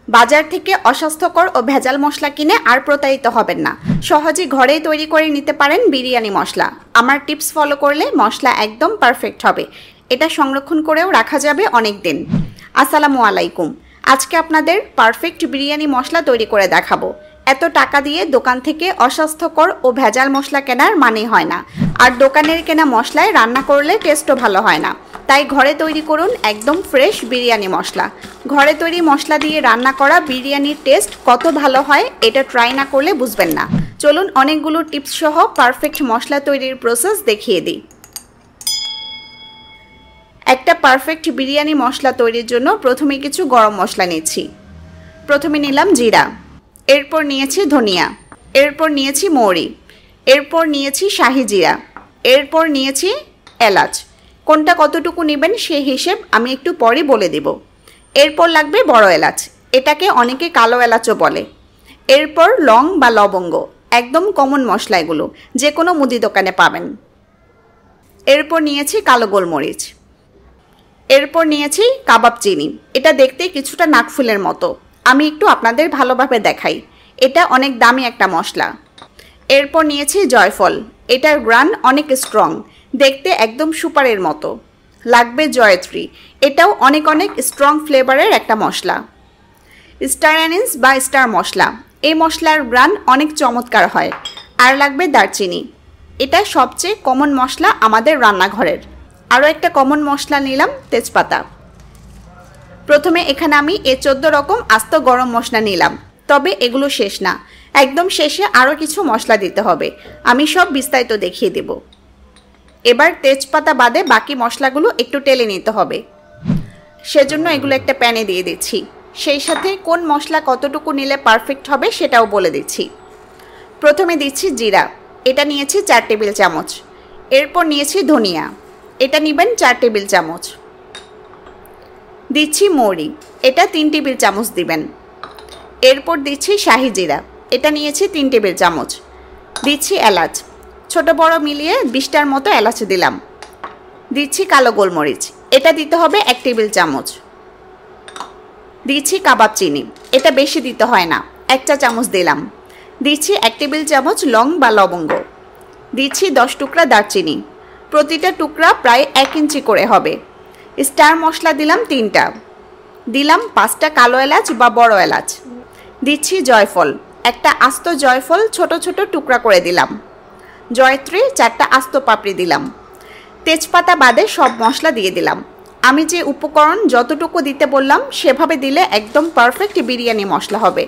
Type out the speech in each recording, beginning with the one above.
বাজার থেকে অস্বাস্থ্যকর ও ভেজাল মশলা কিনে আর প্রতারিত হবেন না। সহজে ঘরেই তৈরি করে নিতে পারেন বিরিয়ানি মশলা। আমার টিপস ফলো করলে মশলা একদম পারফেক্ট হবে। এটা সংরক্ষণ করেও রাখা যাবে অনেক দিন। আসসালামু আলাইকুম। আজকে আপনাদের পারফেক্ট বিরিয়ানি মশলা তৈরি করে দেখাবো। এত টাকা দিয়ে দোকান থেকে অস্বাস্থ্যকর ও ভেজাল মশলা কেনার মানে হয় না, আর দোকানের কেনা মশলায় রান্না করলে টেস্টও ভালো হয় না। তাই ঘরে তৈরি করুন একদম ফ্রেশ বিরিয়ানি মশলা। ঘরে তৈরি মশলা দিয়ে রান্না করা বিরিয়ানির টেস্ট কত ভালো হয় এটা ট্রাই না করলে বুঝবেন না। চলুন অনেকগুলো টিপস সহ পারফেক্ট মশলা তৈরির প্রসেস দেখিয়ে দিই। একটা পারফেক্ট বিরিয়ানি মশলা তৈরির জন্য প্রথমে কিছু গরম মশলা নিচ্ছি। প্রথমে নিলাম জিরা, এরপর নিয়েছি ধনিয়া, এরপর নিয়েছি মৌরি, এরপর নিয়েছি শাহি জিরা, এরপর নিয়েছি এলাচ। কোনটা কতটুকু নেবেন সেই হিসেব আমি একটু পরে বলে দেব। এরপর লাগবে বড় এলাচ, এটাকে অনেকে কালো এলাচও বলে। এরপর লং বা লবঙ্গ, একদম কমন মশলা এগুলো, যে কোনো মুদি দোকানে পাবেন। এরপর নিয়েছি কালো গোলমরিচ, এরপর নিয়েছি কাবাব চিনি। এটা দেখতে কিছুটা নাকফুলের মতো, আমি একটু আপনাদের ভালোভাবে দেখাই। এটা অনেক দামি একটা মশলা। এরপর নিয়েছি জয়ফল, এটার গ্রান অনেক স্ট্রং, দেখতে একদম সুপারের মতো। লাগবে জয়ত্রী, এটাও অনেক স্ট্রং ফ্লেভারের একটা মশলা। স্টার অ্যানিস বা স্টার মশলা, এই মশলার গ্রান অনেক চমৎকার হয়। আর লাগবে দারচিনি, এটা সবচেয়ে কমন মশলা আমাদের রান্নাঘরের। আরও একটা কমন মশলা নিলাম তেজপাতা। প্রথমে এখানে আমি 14 রকম আস্ত গরম মশলা নিলাম, তবে এগুলো শেষ না, একদম শেষে আরও কিছু মশলা দিতে হবে। আমি সব বিস্তারিত দেখিয়ে দেব। এবার তেজপাতা বাদে বাকি মশলাগুলো একটু টেলে নিতে হবে, সেজন্য এগুলো একটা প্যানে দিয়ে দিচ্ছি। সেই সাথে কোন মশলা কতটুকু নিলে পারফেক্ট হবে সেটাও বলে দিচ্ছি। প্রথমে দিচ্ছি জিরা, এটা নিয়েছি 4 টেবিল চামচ। এরপর নিয়েছি ধনিয়া, এটা নেবেন 4 টেবিল চামচ। দিচ্ছি মৌরি, এটা 3 টেবিল চামচ দিবেন। এরপর দিচ্ছি শাহি জিরা, এটা নিয়েছি 3 টেবিল চামচ। দিচ্ছি এলাচ, ছোট বড় মিলিয়ে 20টার মতো এলাচ দিলাম। দিচ্ছি কালো গোলমরিচ, এটা দিতে হবে 1 টেবিল চামচ। দিচ্ছি কাবাব চিনি, এটা বেশি দিতে হয় না, 1 চা চামচ দিলাম। দিচ্ছি 1 টেবিল চামচ লং বা লবঙ্গ। দিচ্ছি 10 টুকরা দারচিনি, প্রতিটা টুকরা প্রায় 1 ইঞ্চি করে হবে। স্টার মশলা দিলাম 3টা। দিলাম 5টা কালো এলাচ বা বড় এলাচ। দিচ্ছি জয়ফল, একটা আস্ত জয়ফল ছোট ছোট টুকরা করে দিলাম। জয়ত্রী 4টা আস্ত পাপড়ি দিলাম। তেজপাতা বাদে সব মশলা দিয়ে দিলাম। আমি যে উপকরণ যতটুকু দিতে বললাম সেভাবে দিলে একদম পারফেক্ট বিরিয়ানি মশলা হবে।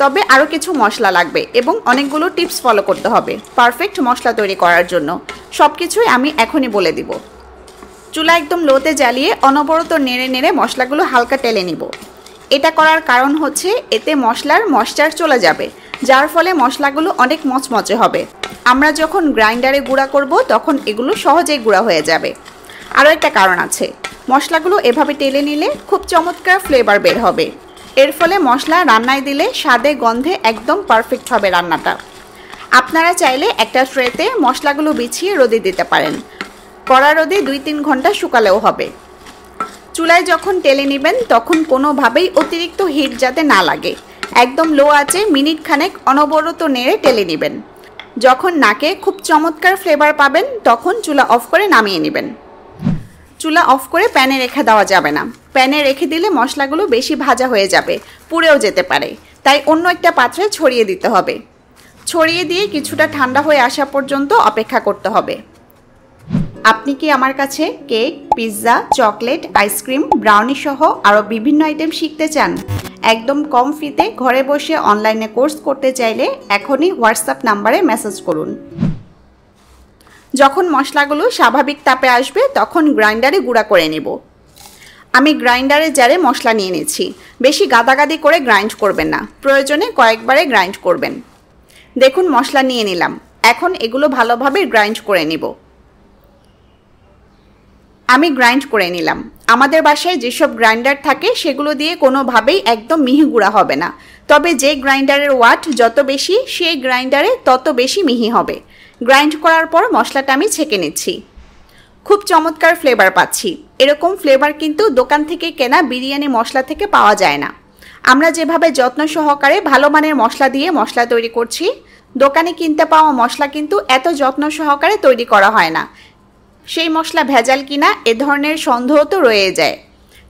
তবে আরও কিছু মশলা লাগবে এবং অনেকগুলো টিপস ফলো করতে হবে পারফেক্ট মশলা তৈরি করার জন্য। সব কিছুই আমি এখনই বলে দিব। চুলা একদম লোতে জ্বালিয়ে অনবরত নেড়ে নেড়ে মশলাগুলো হালকা টেলে নিব। এটা করার কারণ হচ্ছে এতে মশলার ময়েশ্চার চলে যাবে, যার ফলে মশলাগুলো অনেক মচমচে হবে। আমরা যখন গ্রাইন্ডারে গুঁড়া করব তখন এগুলো সহজেই গুঁড়া হয়ে যাবে। আরও একটা কারণ আছে, মশলাগুলো এভাবে টেলে নিলে খুব চমৎকার ফ্লেভার বের হবে। এর ফলে মশলা রান্নায় দিলে স্বাদে গন্ধে একদম পারফেক্ট হবে রান্নাটা। আপনারা চাইলে একটা ট্রেতে মশলাগুলো বিছিয়ে রোদে দিতে পারেন, কড়া রোদে 2-3 ঘন্টা শুকালেও হবে। চুলায় যখন টেলে নেবেন তখন কোনোভাবেই অতিরিক্ত হিট যাতে না লাগে, একদম লো আঁচে মিনিট খানেক অনবরত নেড়ে টেলে নেবেন। যখন নাকে খুব চমৎকার ফ্লেভার পাবেন তখন চুলা অফ করে নামিয়ে নেবেন। চুলা অফ করে প্যানে রেখে দেওয়া যাবে না, প্যানে রেখে দিলে মশলাগুলো বেশি ভাজা হয়ে যাবে, পুড়েও যেতে পারে। তাই অন্য একটা পাত্রে ছড়িয়ে দিতে হবে। ছড়িয়ে দিয়ে কিছুটা ঠান্ডা হয়ে আসা পর্যন্ত অপেক্ষা করতে হবে। আপনি কি আমার কাছে cake, pizza, chocolate, ice cream, brownie সহ আরও বিভিন্ন আইটেম শিখতে চান? একদম কম ফিতে ঘরে বসে অনলাইনে কোর্স করতে চাইলে এখনই হোয়াটসঅ্যাপ নাম্বারে মেসেজ করুন। যখন মশলাগুলো স্বাভাবিক তাপে আসবে তখন গ্রাইন্ডারে গুঁড়া করে নেব। আমি গ্রাইন্ডারে জারে মশলা নিয়ে নিচ্ছি। বেশি গাদাগাদি করে গ্রাইন্ড করবেন না, প্রয়োজনে কয়েকবারে গ্রাইন্ড করবেন। দেখুন মশলা নিয়ে নিলাম, এখন এগুলো ভালোভাবে গ্রাইন্ড করে নিব। আমি গ্রাইন্ড করে নিলাম। আমাদের বাসায় যেসব গ্রাইন্ডার থাকে সেগুলো দিয়ে কোনোভাবেই একদম মিহি গুঁড়া হবে না, তবে যে গ্রাইন্ডারের ওয়াট যত বেশি সেই গ্রাইন্ডারে তত বেশি মিহি হবে। গ্রাইন্ড করার পর মশলাটা আমি ছেঁকে নিচ্ছি। খুব চমৎকার ফ্লেভার পাচ্ছি। এরকম ফ্লেভার কিন্তু দোকান থেকে কেনা বিরিয়ানি মশলা থেকে পাওয়া যায় না। আমরা যেভাবে যত্ন সহকারে ভালো মানের মশলা দিয়ে মশলা তৈরি করছি, দোকানে কিনতে পাওয়া মশলা কিন্তু এত যত্ন সহকারে তৈরি করা হয় না। সেই মশলা ভেজাল কিনা এ ধরনের সন্দেহ তো রয়ে যায়।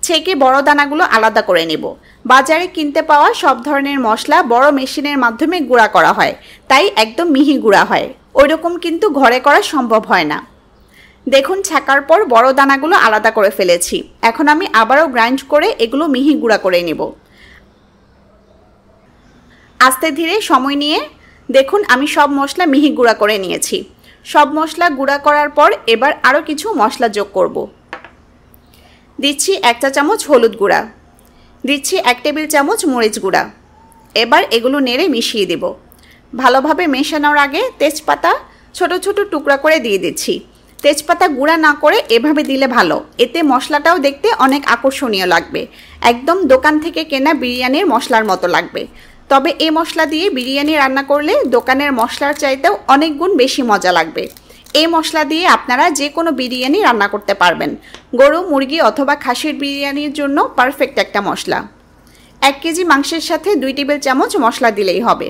ছেঁকে বড় দানাগুলো আলাদা করে নেব। বাজারে কিনতে পাওয়া সব ধরনের মশলা বড় মেশিনের মাধ্যমে গুঁড়া করা হয়, তাই একদম মিহি গুঁড়া হয়। ওই রকম কিন্তু ঘরে করা সম্ভব হয় না। দেখুন, ছাকার পর বড় দানাগুলো আলাদা করে ফেলেছি। এখন আমি আবারও গ্রাইন্ড করে এগুলো মিহি গুঁড়া করে নেব। আস্তে ধীরে সময় নিয়ে দেখুন আমি সব মশলা মিহি গুঁড়া করে নিয়েছি। সব মশলা গুঁড়া করার পর এবার আরও কিছু মশলা যোগ করব। দিচ্ছি 1 চা চামচ হলুদ গুঁড়া, দিচ্ছি 1 টেবিল চামচ মরিচ গুঁড়া। এবার এগুলো নেড়ে মিশিয়ে দেব। ভালোভাবে মেশানোর আগে তেজপাতা ছোট ছোট টুকরা করে দিয়ে দিচ্ছি। তেজপাতা গুঁড়া না করে এভাবে দিলে ভালো, এতে মশলাটাও দেখতে অনেক আকর্ষণীয় লাগবে। একদম দোকান থেকে কেনা বিরিয়ানির মশলার মতো লাগবে। তবে এই মশলা দিয়ে বিরিয়ানি রান্না করলে দোকানের মশলার চাইতেও অনেক গুণ বেশি মজা লাগবে। এই মশলা দিয়ে আপনারা যে কোনো বিরিয়ানি রান্না করতে পারবেন। গরু, মুরগি অথবা খাসির বিরিয়ানির জন্য পারফেক্ট একটা মশলা। 1 কেজি মাংসের সাথে 2 টেবিল চামচ মশলা দিলেই হবে।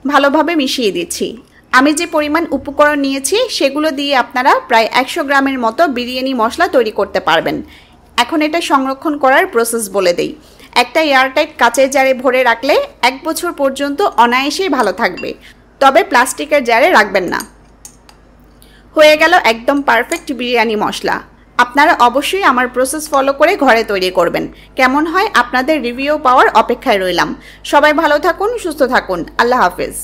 ভালোভাবে মিশিয়ে দিচ্ছি। আমি যে পরিমাণ উপকরণ নিয়েছি সেগুলো দিয়ে আপনারা প্রায় 100 গ্রামের মতো বিরিয়ানি মশলা তৈরি করতে পারবেন। এখন এটা সংরক্ষণ করার প্রসেস বলে দেই। একটা এয়ারটাইট কাচের জারে ভরে রাখলে 1 বছর পর্যন্ত অনায়াসেই ভালো থাকবে। তবে প্লাস্টিকের জারে রাখবেন না। হয়ে গেল একদম পারফেক্ট বিরিয়ানি মশলা। আপনারা অবশ্যই আমার প্রসেস ফলো করে ঘরে তৈরি করবেন। কেমন হয় আপনাদের রিভিউ পাওয়ার অপেক্ষায় রইলাম। সবাই ভালো থাকুন, সুস্থ থাকুন। আল্লাহ হাফেজ।